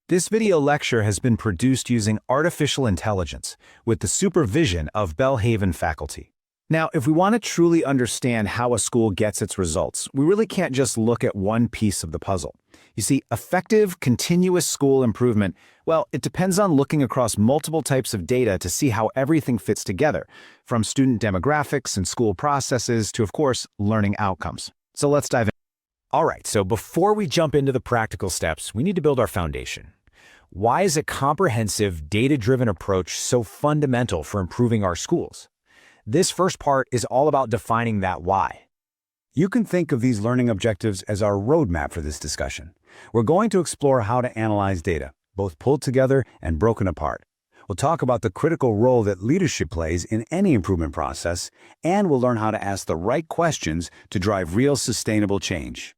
This video lecture has been produced using artificial intelligence with the supervision of Belhaven faculty. Now, if we want to truly understand how a school gets its results, we really can't just look at one piece of the puzzle. You see, effective, continuous school improvement, well, it depends on looking across multiple types of data to see how everything fits together, from student demographics and school processes to, of course, learning outcomes. So let's dive in. All right, so before we jump into the practical steps, we need to build our foundation. Why is a comprehensive, data-driven approach so fundamental for improving our schools? This first part is all about defining that why. You can think of these learning objectives as our roadmap for this discussion. We're going to explore how to analyze data, both pulled together and broken apart. We'll talk about the critical role that leadership plays in any improvement process, and we'll learn how to ask the right questions to drive real sustainable change.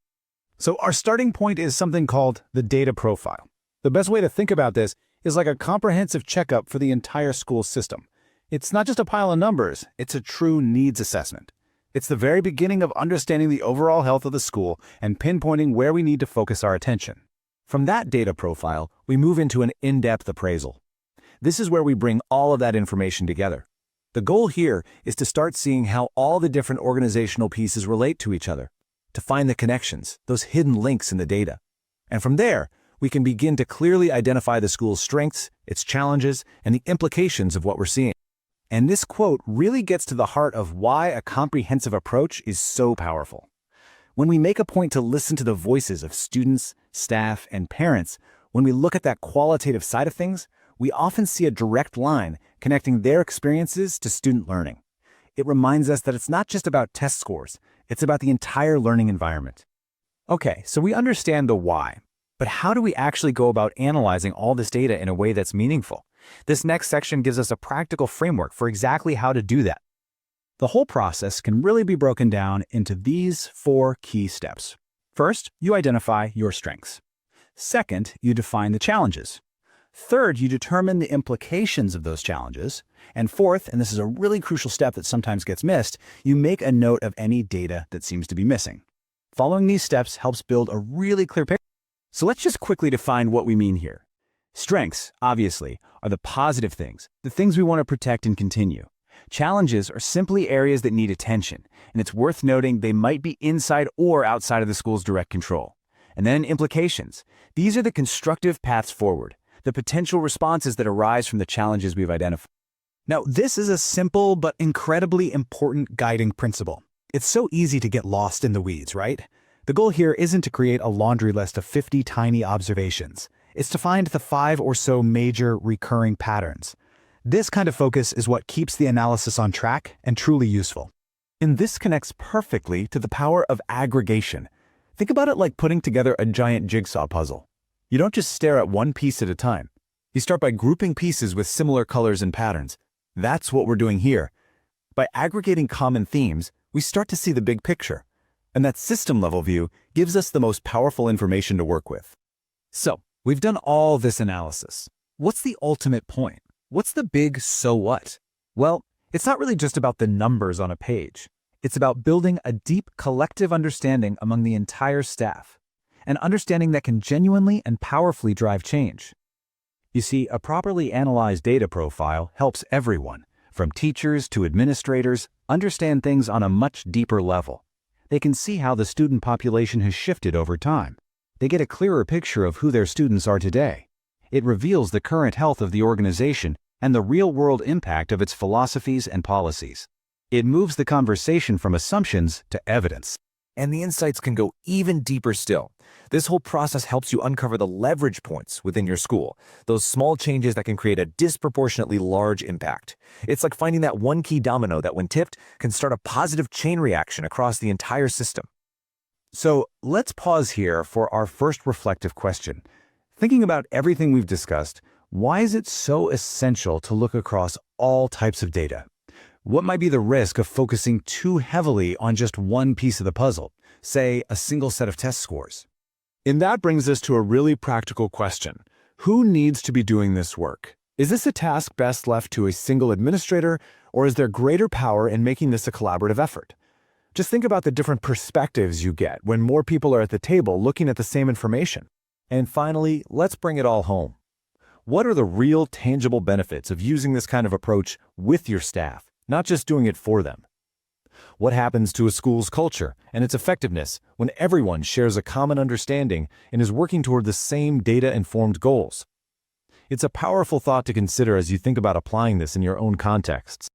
So our starting point is something called the data profile. The best way to think about this is like a comprehensive checkup for the entire school system. It's not just a pile of numbers, it's a true needs assessment. It's the very beginning of understanding the overall health of the school and pinpointing where we need to focus our attention. From that data profile, we move into an in-depth appraisal. This is where we bring all of that information together. The goal here is to start seeing how all the different organizational pieces relate to each other, to find the connections, those hidden links in the data. And from there, we can begin to clearly identify the school's strengths, its challenges, and the implications of what we're seeing. And this quote really gets to the heart of why a comprehensive approach is so powerful. When we make a point to listen to the voices of students, staff, and parents, when we look at that qualitative side of things, we often see a direct line connecting their experiences to student learning. It reminds us that it's not just about test scores, it's about the entire learning environment. Okay, so we understand the why. But how do we actually go about analyzing all this data in a way that's meaningful? This next section gives us a practical framework for exactly how to do that. The whole process can really be broken down into these 4 key steps. First, you identify your strengths. Second, you define the challenges. Third, you determine the implications of those challenges. And fourth, and this is a really crucial step that sometimes gets missed, you make a note of any data that seems to be missing. Following these steps helps build a really clear picture. So let's just quickly define what we mean here. Strengths, obviously, are the positive things, the things we want to protect and continue. Challenges are simply areas that need attention, and it's worth noting they might be inside or outside of the school's direct control. And then implications. These are the constructive paths forward, the potential responses that arise from the challenges we've identified. Now, this is a simple but incredibly important guiding principle. It's so easy to get lost in the weeds, right? The goal here isn't to create a laundry list of 50 tiny observations. It's to find the 5 or so major recurring patterns. This kind of focus is what keeps the analysis on track and truly useful. And this connects perfectly to the power of aggregation. Think about it like putting together a giant jigsaw puzzle. You don't just stare at one piece at a time. You start by grouping pieces with similar colors and patterns. That's what we're doing here. By aggregating common themes, we start to see the big picture. And that system-level view gives us the most powerful information to work with. So, we've done all this analysis. What's the ultimate point? What's the big so what? Well, it's not really just about the numbers on a page. It's about building a deep collective understanding among the entire staff, an understanding that can genuinely and powerfully drive change. You see, a properly analyzed data profile helps everyone, from teachers to administrators, understand things on a much deeper level. They can see how the student population has shifted over time. They get a clearer picture of who their students are today. It reveals the current health of the organization and the real-world impact of its philosophies and policies. It moves the conversation from assumptions to evidence. And the insights can go even deeper still. This whole process helps you uncover the leverage points within your school, those small changes that can create a disproportionately large impact. It's like finding that one key domino that, when tipped, can start a positive chain reaction across the entire system. So let's pause here for our first reflective question. Thinking about everything we've discussed, why is it so essential to look across all types of data? What might be the risk of focusing too heavily on just one piece of the puzzle, say a single set of test scores? And that brings us to a really practical question. Who needs to be doing this work? Is this a task best left to a single administrator, or is there greater power in making this a collaborative effort? Just think about the different perspectives you get when more people are at the table looking at the same information. And finally, let's bring it all home. What are the real tangible benefits of using this kind of approach with your staff, not just doing it for them? What happens to a school's culture and its effectiveness when everyone shares a common understanding and is working toward the same data-informed goals? It's a powerful thought to consider as you think about applying this in your own contexts.